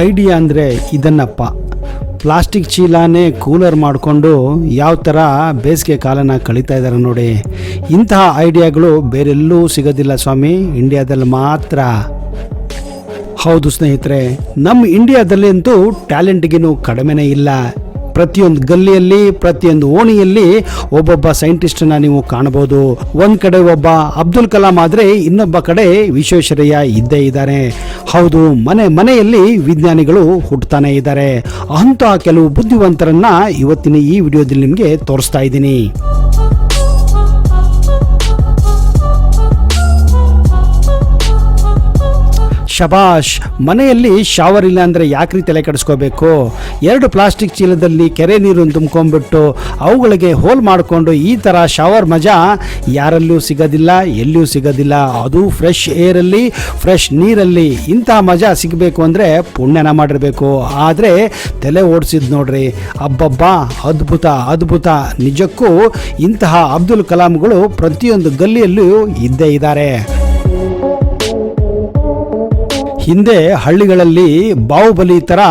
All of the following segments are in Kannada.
ಐಡಿಯಾ ಅಂದರೆ ಇದನ್ನಪ್ಪ, ಪ್ಲಾಸ್ಟಿಕ್ ಚೀಲನೇ ಕೂಲರ್ ಮಾಡಿಕೊಂಡು ಯಾವ ಥರ ಬೇಸಿಗೆ ಕಾಲನ ಕಳೀತಾ ಇದ್ದಾರೆ ನೋಡಿ. ಇಂತಹ ಐಡಿಯಾಗಳು ಬೇರೆಲ್ಲೂ ಸಿಗೋದಿಲ್ಲ ಸ್ವಾಮಿ, ಇಂಡಿಯಾದಲ್ಲಿ ಮಾತ್ರ. ಹೌದು ಸ್ನೇಹಿತರೆ, ನಮ್ಮ ಇಂಡಿಯಾದಲ್ಲಿ ಅಂತೂ ಟ್ಯಾಲೆಂಟ್ಗಿನ್ನೂ ಕಡಿಮೆನೇ ಇಲ್ಲ. ಪ್ರತಿಯೊಂದು ಗಲ್ಲಿಯಲ್ಲಿ, ಪ್ರತಿಯೊಂದು ಓಣಿಯಲ್ಲಿ ಒಬ್ಬೊಬ್ಬ ಸೈಂಟಿಸ್ಟನ್ನ ನೀವು ಕಾಣಬಹುದು. ಒಂದು ಕಡೆ ಒಬ್ಬ ಅಬ್ದುಲ್ ಕಲಾಂ ಆದರೆ ಇನ್ನೊಬ್ಬ ಕಡೆ ವಿಶ್ವೇಶ್ವರಯ್ಯ ಇದ್ದೇ ಇದ್ದಾರೆ. ಹೌದು, ಮನೆಯಲ್ಲಿ ವಿಜ್ಞಾನಿಗಳು ಹುಟ್ಟುತ್ತಾನೆ ಇದ್ದಾರೆ. ಅಂತಹ ಕೆಲವು ಬುದ್ಧಿವಂತರನ್ನ ಇವತ್ತಿನ ಈ ವಿಡಿಯೋದಲ್ಲಿ ನಿಮಗೆ ತೋರಿಸ್ತಾ ಇದ್ದೀನಿ. ಶಬಾಷ್, ಮನೆಯಲ್ಲಿ ಶಾವರ್ ಇಲ್ಲ ಅಂದರೆ ಯಾಕ್ರಿ ತಲೆ ಕೆಡಿಸ್ಕೋಬೇಕು? 2 ಪ್ಲಾಸ್ಟಿಕ್ ಚೀಲದಲ್ಲಿ ಕೆರೆ ನೀರನ್ನು ತುಂಬ್ಕೊಂಡ್ಬಿಟ್ಟು ಅವುಗಳಿಗೆ ಹೋಲ್ ಮಾಡಿಕೊಂಡು ಈ ಥರ ಶಾವರ್ ಮಜಾ ಯಾರಲ್ಲೂ ಸಿಗೋದಿಲ್ಲ, ಎಲ್ಲಿಯೂ ಸಿಗೋದಿಲ್ಲ. ಅದು ಫ್ರೆಶ್ ಏರಲ್ಲಿ, ಫ್ರೆಶ್ ನೀರಲ್ಲಿ. ಇಂತಹ ಮಜಾ ಸಿಗಬೇಕು ಅಂದರೆ ಪುಣ್ಯನ ಮಾಡಿರಬೇಕು. ಆದರೆ ತಲೆ ಓಡಿಸಿದ್ ನೋಡ್ರಿ, ಅಬ್ಬಬ್ಬಾ, ಅದ್ಭುತ ಅದ್ಭುತ. ನಿಜಕ್ಕೂ ಇಂತಹ ಅಬ್ದುಲ್ ಕಲಾಂಗಳು ಪ್ರತಿಯೊಂದು ಗಲ್ಲಿಯಲ್ಲೂ ಇದ್ದೇ ಇದ್ದಾರೆ. ಹಿಂದೆ ಹಳ್ಳಿಗಳಲ್ಲಿ ಬಾಹುಬಲಿ ಥರ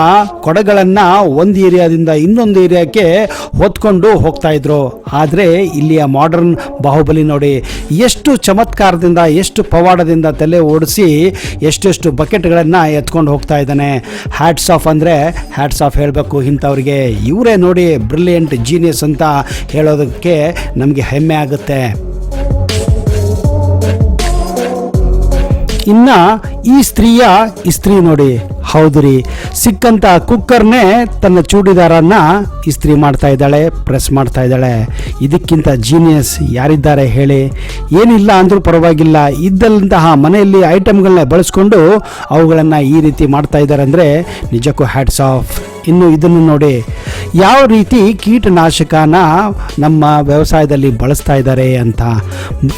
ಕೊಡಗಳನ್ನು ಒಂದು ಏರಿಯಾದಿಂದ ಇನ್ನೊಂದು ಏರಿಯಾಕ್ಕೆ ಹೊತ್ಕೊಂಡು ಹೋಗ್ತಾ ಇದ್ರು. ಆದರೆ ಇಲ್ಲಿಯ ಮಾಡರ್ನ್ ಬಾಹುಬಲಿ ನೋಡಿ, ಎಷ್ಟು ಚಮತ್ಕಾರದಿಂದ, ಎಷ್ಟು ಪವಾಡದಿಂದ ತಲೆ ಓಡಿಸಿ ಎಷ್ಟೆಷ್ಟು ಬಕೆಟ್ಗಳನ್ನು ಎತ್ಕೊಂಡು ಹೋಗ್ತಾ ಇದ್ದಾನೆ. ಹ್ಯಾಟ್ಸ್ ಆಫ್ ಅಂದರೆ ಹ್ಯಾಟ್ಸ್ ಆಫ್ ಹೇಳಬೇಕು ಇಂಥವ್ರಿಗೆ. ಇವರೇ ನೋಡಿ ಬ್ರಿಲಿಯಂಟ್ ಜೀನಿಯಸ್ ಅಂತ ಹೇಳೋದಕ್ಕೆ ನಮಗೆ ಹೆಮ್ಮೆ ಆಗುತ್ತೆ. ಇನ್ನ ಈ ಸ್ತ್ರೀಯ ಇಸ್ತ್ರಿ ನೋಡಿ, ಹೌದು ರೀ, ಸಿಕ್ಕಂತ ಕುಕ್ಕರ್ನೇ ತನ್ನ ಚೂಡಿದಾರನ್ನ ಇಸ್ತ್ರಿ ಮಾಡ್ತಾ ಇದ್ದಾಳೆ, ಪ್ರೆಸ್ ಮಾಡ್ತಾ ಇದ್ದಾಳೆ. ಇದಕ್ಕಿಂತ ಜೀನಿಯಸ್ ಯಾರಿದ್ದಾರೆ ಹೇಳಿ? ಏನಿಲ್ಲ ಅಂದರೂ ಪರವಾಗಿಲ್ಲ, ಇದ್ದಂತಹ ಮನೆಯಲ್ಲಿ ಐಟಮ್ಗಳನ್ನ ಬಳಸ್ಕೊಂಡು ಅವುಗಳನ್ನು ಈ ರೀತಿ ಮಾಡ್ತಾ ಇದ್ದಾರೆ ಅಂದರೆ ನಿಜಕ್ಕೂ ಹ್ಯಾಟ್ಸ್ ಆಫ್. ಇನ್ನು ಇದನ್ನು ನೋಡಿ, ಯಾವ ರೀತಿ ಕೀಟನಾಶಕನ ನಮ್ಮ ವ್ಯವಸಾಯದಲ್ಲಿ ಬಳಸ್ತಾ ಇದ್ದಾರೆ ಅಂತ.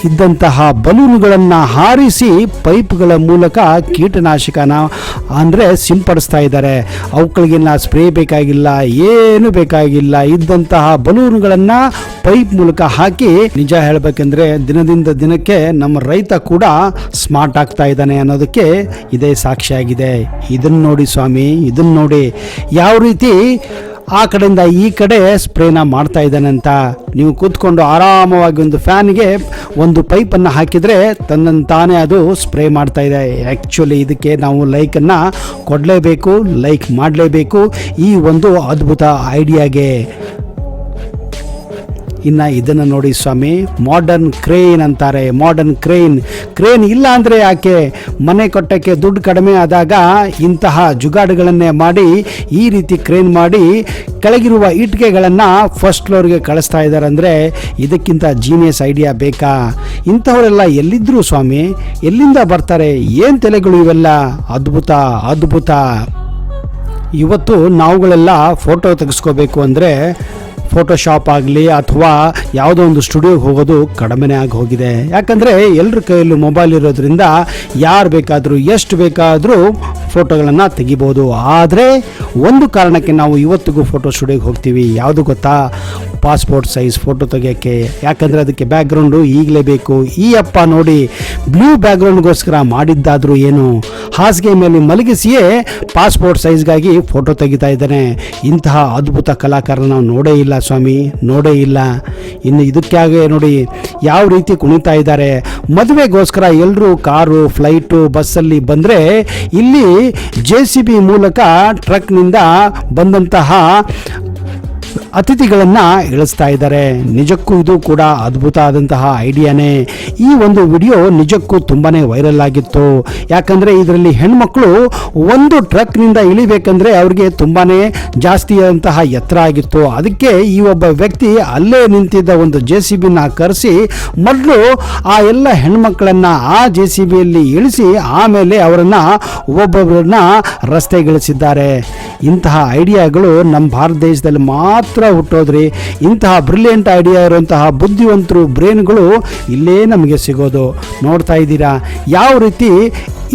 ಇದ್ದಂತಹ ಬಲೂನ್ಗಳನ್ನು ಹಾರಿಸಿ ಪೈಪ್ಗಳ ಮೂಲಕ ಕೀಟನಾಶಕನ ಅಂದರೆ ಸಿಂಪಡಿಸ್ತಾ ಇದ್ದಾರೆ. ಅವುಗಳಿಗೆಲ್ಲ ಸ್ಪ್ರೇ ಬೇಕಾಗಿಲ್ಲ, ಏನು ಬೇಕಾಗಿಲ್ಲ. ಇದ್ದಂತಹ ಬಲೂನ್ಗಳನ್ನು ಪೈಪ್ ಮೂಲಕ ಹಾಕಿ, ನಿಜ ಹೇಳಬೇಕೆಂದ್ರೆ ದಿನದಿಂದ ದಿನಕ್ಕೆ ನಮ್ಮ ರೈತ ಕೂಡ ಸ್ಮಾರ್ಟ್ ಆಗ್ತಾ ಇದ್ದಾನೆ ಅನ್ನೋದಕ್ಕೆ ಇದೇ ಸಾಕ್ಷಿಯಾಗಿದೆ. ಇದನ್ನು ನೋಡಿ ಸ್ವಾಮಿ, ಇದನ್ನು ನೋಡಿ ಯಾವ ರೀತಿ ಆ ಕಡೆಯಿಂದ ಈ ಕಡೆ ಸ್ಪ್ರೇನ ಮಾಡ್ತಾ ಇದ್ದಾನೆ ಅಂತ. ನೀವು ಕೂತ್ಕೊಂಡು ಆರಾಮವಾಗಿ ಒಂದು ಫ್ಯಾನ್ಗೆ ಒಂದು ಪೈಪನ್ನು ಹಾಕಿದರೆ ತನ್ನಂತಾನೇ ಅದು ಸ್ಪ್ರೇ ಮಾಡ್ತಾ ಇದೆ. ಆ್ಯಕ್ಚುಲಿ ಇದಕ್ಕೆ ನಾವು ಲೈಕನ್ನು ಕೊಡಲೇಬೇಕು, ಲೈಕ್ ಮಾಡಲೇಬೇಕು ಈ ಒಂದು ಅದ್ಭುತ ಐಡಿಯಾಗೆ. ಇನ್ನು ಇದನ್ನು ನೋಡಿ ಸ್ವಾಮಿ, ಮಾಡರ್ನ್ ಕ್ರೇನ್ ಅಂತಾರೆ. ಮಾಡರ್ನ್ ಕ್ರೇನ್ ಇಲ್ಲ ಅಂದರೆ ಯಾಕೆ? ಮನೆ ಕಟ್ಟಕ್ಕೆ ದುಡ್ಡು ಕಡಿಮೆ ಆದಾಗ ಇಂತಹ ಜುಗಾಡುಗಳನ್ನೇ ಮಾಡಿ ಈ ರೀತಿ ಕ್ರೇನ್ ಮಾಡಿ ಕೆಳಗಿರುವ ಇಟ್ಟಿಗೆಗಳನ್ನು ಫಸ್ಟ್ ಫ್ಲೋರ್ಗೆ ಕಳಿಸ್ತಾ ಇದ್ದಾರೆ ಅಂದರೆ ಇದಕ್ಕಿಂತ ಜೀನಿಯಸ್ ಐಡಿಯಾ ಬೇಕಾ? ಇಂಥವರೆಲ್ಲ ಎಲ್ಲಿದ್ದರು ಸ್ವಾಮಿ? ಎಲ್ಲಿಂದ ಬರ್ತಾರೆ? ಏನು ತಲೆಗಳು ಇವೆಲ್ಲ? ಅದ್ಭುತ ಅದ್ಭುತ. ಇವತ್ತು ನಾವುಗಳೆಲ್ಲ ಫೋಟೋ ತೆಗೆಸ್ಕೋಬೇಕು ಅಂದರೆ ಫೋಟೋಶಾಪ್ ಆಗಲಿ ಅಥವಾ ಯಾವುದೋ ಒಂದು ಸ್ಟುಡಿಯೋಗೆ ಹೋಗೋದು ಕಡಿಮೆನೇ ಆಗಿ ಹೋಗಿದೆ. ಯಾಕಂದರೆ ಎಲ್ಲರ ಕೈಯಲ್ಲೂ ಮೊಬೈಲ್ ಇರೋದ್ರಿಂದ ಯಾರು ಬೇಕಾದರೂ ಎಷ್ಟು ಬೇಕಾದರೂ ಫೋಟೋಗಳನ್ನು ತೆಗಿಬೋದು. ಆದರೆ ಒಂದು ಕಾರಣಕ್ಕೆ ನಾವು ಇವತ್ತಿಗೂ ಫೋಟೋ ಸ್ಟುಡಿಯೋಗೆ ಹೋಗ್ತೀವಿ. ಯಾವುದು ಗೊತ್ತಾ? ಪಾಸ್ಪೋರ್ಟ್ ಸೈಜ್ ಫೋಟೋ ತೆಗೆಯೋಕ್ಕೆ. ಯಾಕಂದರೆ ಅದಕ್ಕೆ ಬ್ಯಾಕ್ಗ್ರೌಂಡು ಈಗಲೇ ಬೇಕು. ಈ ಅಪ್ಪ ನೋಡಿ, ಬ್ಲೂ ಬ್ಯಾಕ್ಗ್ರೌಂಡ್ಗೋಸ್ಕರ ಮಾಡಿದ್ದಾದರೂ ಏನು, ಹಾಸಿಗೆ ಮೇಲೆ ಮಲಗಿಸಿಯೇ ಪಾಸ್ಪೋರ್ಟ್ ಸೈಜ್ಗಾಗಿ ಫೋಟೋ ತೆಗಿತಾ ಇದ್ದಾನೆ. ಇಂತಹ ಅದ್ಭುತ ಕಲಾಕಾರ ನಾವು ನೋಡೇ ಇಲ್ಲ ಸ್ವಾಮಿ, ನೋಡೇ ಇಲ್ಲ. ಇನ್ನು ಇದಕ್ಕಾಗೆ ನೋಡಿ ಯಾವ ರೀತಿ ಕುಣಿತಾ ಇದ್ದಾರೆ. ಮದುವೆಗೋಸ್ಕರ ಎಲ್ಲರೂ ಕಾರು, ಫ್ಲೈಟು, ಬಸ್ಸಲ್ಲಿ ಬಂದರೆ ಇಲ್ಲಿ JCB ಮೂಲಕ ಟ್ರಕ್ನಿಂದ ಬಂದಂತಹ ಅತಿಥಿಗಳನ್ನು ಇಳಿಸ್ತಾ ಇದ್ದಾರೆ. ನಿಜಕ್ಕೂ ಇದು ಕೂಡ ಅದ್ಭುತ ಆದಂತಹ ಐಡಿಯಾನೇ. ಈ ಒಂದು ವಿಡಿಯೋ ನಿಜಕ್ಕೂ ತುಂಬಾ ವೈರಲ್ ಆಗಿತ್ತು. ಯಾಕಂದರೆ ಇದರಲ್ಲಿ ಹೆಣ್ಮಕ್ಳು ಒಂದು ಟ್ರಕ್ನಿಂದ ಇಳಿಬೇಕಂದ್ರೆ ಅವ್ರಿಗೆ ತುಂಬಾ ಜಾಸ್ತಿ ಆದಂತಹ ಎತ್ತರ ಆಗಿತ್ತು. ಅದಕ್ಕೆ ಈ ಒಬ್ಬ ವ್ಯಕ್ತಿ ಅಲ್ಲೇ ನಿಂತಿದ್ದ ಒಂದು JCBನ ಕರೆಸಿ ಮೊದಲು ಆ ಎಲ್ಲ ಹೆಣ್ಮಕ್ಳನ್ನು ಆ JCBಯಲ್ಲಿ ಇಳಿಸಿ ಆಮೇಲೆ ಅವರನ್ನು ಒಬ್ಬೊಬ್ಬರನ್ನ ರಸ್ತೆಗಿಳಿಸಿದ್ದಾರೆ. ಇಂತಹ ಐಡಿಯಾಗಳು ನಮ್ಮ ಭಾರತ ದೇಶದಲ್ಲಿ ಮಾತ್ರ ಹುಟ್ಟೋದ್ರಿ. ಇಂತಹ ಬ್ರಿಲಿಯಂಟ್ ಐಡಿಯಾ ಇರುವಂತಹ ಬುದ್ಧಿವಂತರು ಬ್ರೇನ್ಗಳು ಇಲ್ಲೇ ನಮಗೆ ಸಿಗೋದು. ನೋಡ್ತಾ ಇದ್ದೀರಾ ಯಾವ ರೀತಿ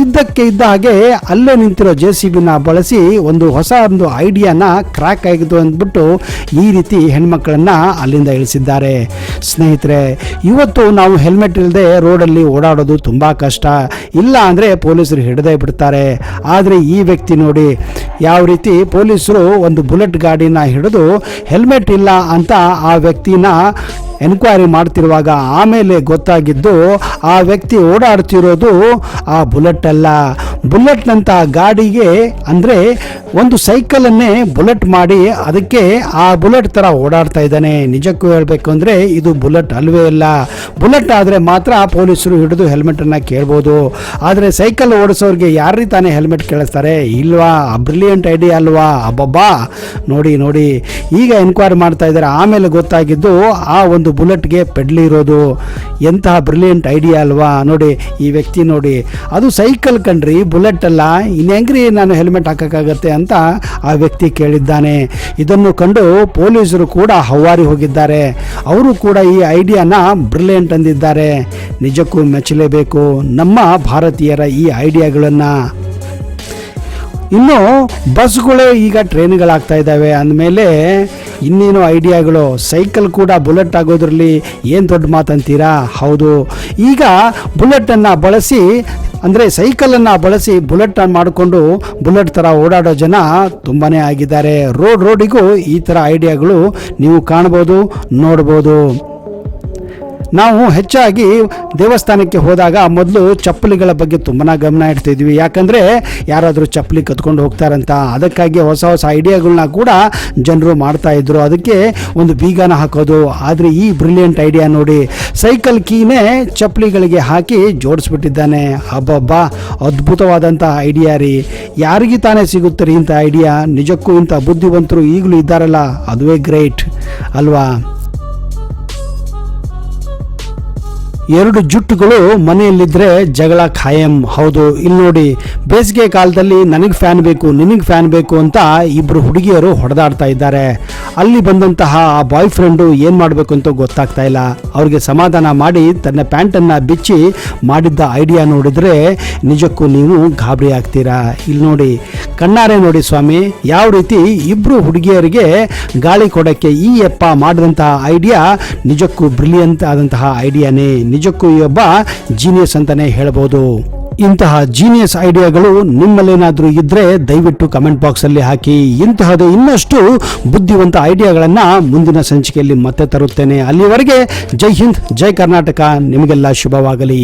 ಇದ್ದಕ್ಕೆ ಇದ್ದ ಹಾಗೆ ಅಲ್ಲೇ ನಿಂತಿರೋ JCBನ ಬಳಸಿ ಒಂದು ಹೊಸ ಒಂದು ಐಡಿಯಾನ ಕ್ರ್ಯಾಕ್ ಆಗಿದ್ದು ಅಂದ್ಬಿಟ್ಟು ಈ ರೀತಿ ಹೆಣ್ಮಕ್ಳನ್ನು ಅಲ್ಲಿಂದ ಇಳಿಸಿದ್ದಾರೆ. ಸ್ನೇಹಿತರೆ, ಇವತ್ತು ನಾವು ಹೆಲ್ಮೆಟ್ ಇಲ್ಲದೆ ರೋಡಲ್ಲಿ ಓಡಾಡೋದು ತುಂಬ ಕಷ್ಟ. ಇಲ್ಲ ಅಂದರೆ ಪೊಲೀಸರು ಹಿಡಿದೇ ಬಿಡ್ತಾರೆ. ಆದರೆ ಈ ವ್ಯಕ್ತಿ ನೋಡಿ ಯಾವ ರೀತಿ ಪೊಲೀಸರು ಒಂದು ಬುಲೆಟ್ ಗಾಡಿನ ಹಿಡಿದು ಹೆಲ್ಮೆಟ್ ಇಲ್ಲ ಅಂತ ಆ ವ್ಯಕ್ತಿನ ಎನ್ಕ್ವೈರಿ ಮಾಡ್ತಿರುವಾಗ ಆಮೇಲೆ ಗೊತ್ತಾಗಿದ್ದು ಆ ವ್ಯಕ್ತಿ ಓಡಾಡ್ತಿರೋದು ಆ ಬುಲೆಟ್ ಅಲ್ಲ, ಬುಲೆಟ್ನಂಥ ಗಾಡಿಗೆ ಅಂದರೆ ಒಂದು ಸೈಕಲನ್ನೇ ಬುಲೆಟ್ ಮಾಡಿ ಅದಕ್ಕೆ ಆ ಬುಲೆಟ್ ಥರ ಓಡಾಡ್ತಾ ಇದ್ದಾನೆ. ನಿಜಕ್ಕೂ ಹೇಳಬೇಕು ಅಂದರೆ ಇದು ಬುಲೆಟ್ ಅಲ್ವೇ ಇಲ್ಲ. ಬುಲೆಟ್ ಆದರೆ ಮಾತ್ರ ಪೊಲೀಸರು ಹಿಡಿದು ಹೆಲ್ಮೆಟನ್ನು ಕೇಳ್ಬೋದು, ಆದರೆ ಸೈಕಲ್ ಓಡಿಸೋರಿಗೆ ಯಾರು ತಾನೇ ಹೆಲ್ಮೆಟ್ ಕೇಳಿಸ್ತಾರೆ? ಇಲ್ವಾ? ಬ್ರಿಲಿಯಂಟ್ ಐಡಿಯಾ ಅಲ್ವಾ? ಅಬ್ಬಬ್ಬಾ, ನೋಡಿ ನೋಡಿ ಈಗ ಎನ್ಕ್ವೈರಿ ಮಾಡ್ತಾ ಇದ್ದಾರೆ. ಆಮೇಲೆ ಗೊತ್ತಾಗಿದ್ದು ಆ ಒಂದು ಬುಲೆಟ್ಗೆ ಪೆಡ್ಲಿ ಇರೋದು. ಎಂತಹ ಬ್ರಿಲಿಯಂಟ್ ಐಡಿಯಾ ಅಲ್ವಾ? ನೋಡಿ ಈ ವ್ಯಕ್ತಿ ನೋಡಿ, ಅದು ಸೈಕಲ್ ಕಣ್ರಿ, ಬುಲೆಟ್ ಅಲ್ಲ. ಇನ್ನೆಂಗ್ರಿ ನಾನು ಹೆಲ್ಮೆಟ್ ಹಾಕೋಕ್ಕಾಗತ್ತೆ ಅಂತ ಆ ವ್ಯಕ್ತಿ ಕೇಳಿದ್ದಾನೆ. ಇದನ್ನು ಕಂಡು ಪೊಲೀಸರು ಕೂಡ ಹವ್ವಾರಿ ಹೋಗಿದ್ದಾರೆ. ಅವರು ಕೂಡ ಈ ಐಡಿಯಾನ ಬ್ರಿಲಿಯಂಟ್ ಅಂದಿದ್ದಾರೆ. ನಿಜಕ್ಕೂ ಮೆಚ್ಚಲೇಬೇಕು ನಮ್ಮ ಭಾರತೀಯರ ಈ ಐಡಿಯಾಗಳನ್ನು. ಇನ್ನು ಬಸ್ಗಳೇ ಈಗ ಟ್ರೈನ್ಗಳಾಗ್ತಾ ಇದ್ದಾವೆ ಅಂದಮೇಲೆ ಇನ್ನೇನು ಐಡಿಯಾಗಳು. ಸೈಕಲ್ ಕೂಡ ಬುಲೆಟ್ ಆಗೋದ್ರಲ್ಲಿ ಏನು ದೊಡ್ಡ ಮಾತಂತೀರಾ? ಹೌದು, ಈಗ ಬುಲೆಟನ್ನು ಬಳಸಿ ಅಂದರೆ ಸೈಕಲನ್ನು ಬಳಸಿ ಬುಲೆಟ್ ಮಾಡಿಕೊಂಡು ಬುಲೆಟ್ ಥರ ಓಡಾಡೋ ಜನ ತುಂಬಾ ಆಗಿದ್ದಾರೆ. ರೋಡಿಗೂ ಈ ಥರ ಐಡಿಯಾಗಳು ನೀವು ಕಾಣ್ಬೋದು, ನೋಡ್ಬೋದು. ನಾವು ಹೆಚ್ಚಾಗಿ ದೇವಸ್ಥಾನಕ್ಕೆ ಹೋದಾಗ ಮೊದಲು ಚಪ್ಪಲಿಗಳ ಬಗ್ಗೆ ತುಂಬಾ ಗಮನ ಇಡ್ತಿದ್ವಿ. ಯಾಕಂದರೆ ಯಾರಾದರೂ ಚಪ್ಪಲಿ ಕತ್ಕೊಂಡು ಹೋಗ್ತಾರಂತ. ಅದಕ್ಕಾಗಿ ಹೊಸ ಹೊಸ ಐಡಿಯಾಗಳನ್ನ ಕೂಡ ಜನರು ಮಾಡ್ತಾಯಿದ್ರು. ಅದಕ್ಕೆ ಒಂದು ಬೀಗನ ಹಾಕೋದು. ಆದರೆ ಈ ಬ್ರಿಲಿಯಂಟ್ ಐಡಿಯಾ ನೋಡಿ, ಸೈಕಲ್ ಕೀನೇ ಚಪ್ಪಲಿಗಳಿಗೆ ಹಾಕಿ ಜೋಡಿಸ್ಬಿಟ್ಟಿದ್ದಾನೆ. ಹಬ್ಬಬ್ಬಾ, ಅದ್ಭುತವಾದಂಥ ಐಡಿಯಾ ರೀ. ಯಾರಿಗೆ ತಾನೇ ಸಿಗುತ್ತೆ ರೀ ಇಂಥ ಐಡಿಯಾ? ನಿಜಕ್ಕೂ ಇಂಥ ಬುದ್ಧಿವಂತರು ಈಗಲೂ ಇದ್ದಾರಲ್ಲ, ಅದುವೇ ಗ್ರೇಟ್ ಅಲ್ವಾ? ಎರಡು ಜುಟ್ಟುಗಳು ಮನೆಯಲ್ಲಿದ್ದರೆ ಜಗಳ ಖಾಯಂ. ಹೌದು, ಇಲ್ಲಿ ನೋಡಿ, ಬೇಸಿಗೆ ಕಾಲದಲ್ಲಿ ನನಗೆ ಫ್ಯಾನ್ ಬೇಕು, ನಿನಗೆ ಫ್ಯಾನ್ ಬೇಕು ಅಂತ ಇಬ್ಬರು ಹುಡುಗಿಯರು ಹೊಡೆದಾಡ್ತಾ ಇದ್ದಾರೆ. ಅಲ್ಲಿ ಬಂದಂತಹ ಆ ಬಾಯ್ ಫ್ರೆಂಡು ಏನು ಮಾಡಬೇಕು ಅಂತ ಗೊತ್ತಾಗ್ತಾ ಇಲ್ಲ. ಅವ್ರಿಗೆ ಸಮಾಧಾನ ಮಾಡಿ ತನ್ನ ಪ್ಯಾಂಟನ್ನು ಬಿಚ್ಚಿ ಮಾಡಿದ್ದ ಐಡಿಯಾ ನೋಡಿದ್ರೆ ನಿಜಕ್ಕೂ ನೀವು ಗಾಬರಿ ಆಗ್ತೀರಾ. ಇಲ್ಲಿ ನೋಡಿ, ಕಣ್ಣಾರೆ ನೋಡಿ ಸ್ವಾಮಿ, ಯಾವ ರೀತಿ ಇಬ್ಬರು ಹುಡುಗಿಯರಿಗೆ ಗಾಳಿ ಕೊಡೋಕ್ಕೆ ಈ ಯಪ್ಪ ಮಾಡಿದಂತಹ ಐಡಿಯಾ ನಿಜಕ್ಕೂ ಬ್ರಿಲಿಯಂಟ್ ಆದಂತಹ ಐಡಿಯಾನೇ. ನಿಜಕ್ಕೂ ಈ ಒಬ್ಬ ಜೀನಿಯಸ್ ಅಂತಾನೆ ಹೇಳ್ಬೋದು. ಇಂತಹ ಜೀನಿಯಸ್ ಐಡಿಯಾಗಳು ನಿಮ್ಮಲ್ಲೇನಾದರೂ ಇದ್ದರೆ ದಯವಿಟ್ಟು ಕಮೆಂಟ್ ಬಾಕ್ಸಲ್ಲಿ ಹಾಕಿ. ಇಂತಹದೇ ಇನ್ನಷ್ಟು ಬುದ್ಧಿವಂತ ಐಡಿಯಾಗಳನ್ನು ಮುಂದಿನ ಸಂಚಿಕೆಯಲ್ಲಿ ಮತ್ತೆ ತರುತ್ತೇನೆ. ಅಲ್ಲಿವರೆಗೆ ಜೈ ಹಿಂದ್, ಜೈ ಕರ್ನಾಟಕ. ನಿಮಗೆಲ್ಲ ಶುಭವಾಗಲಿ.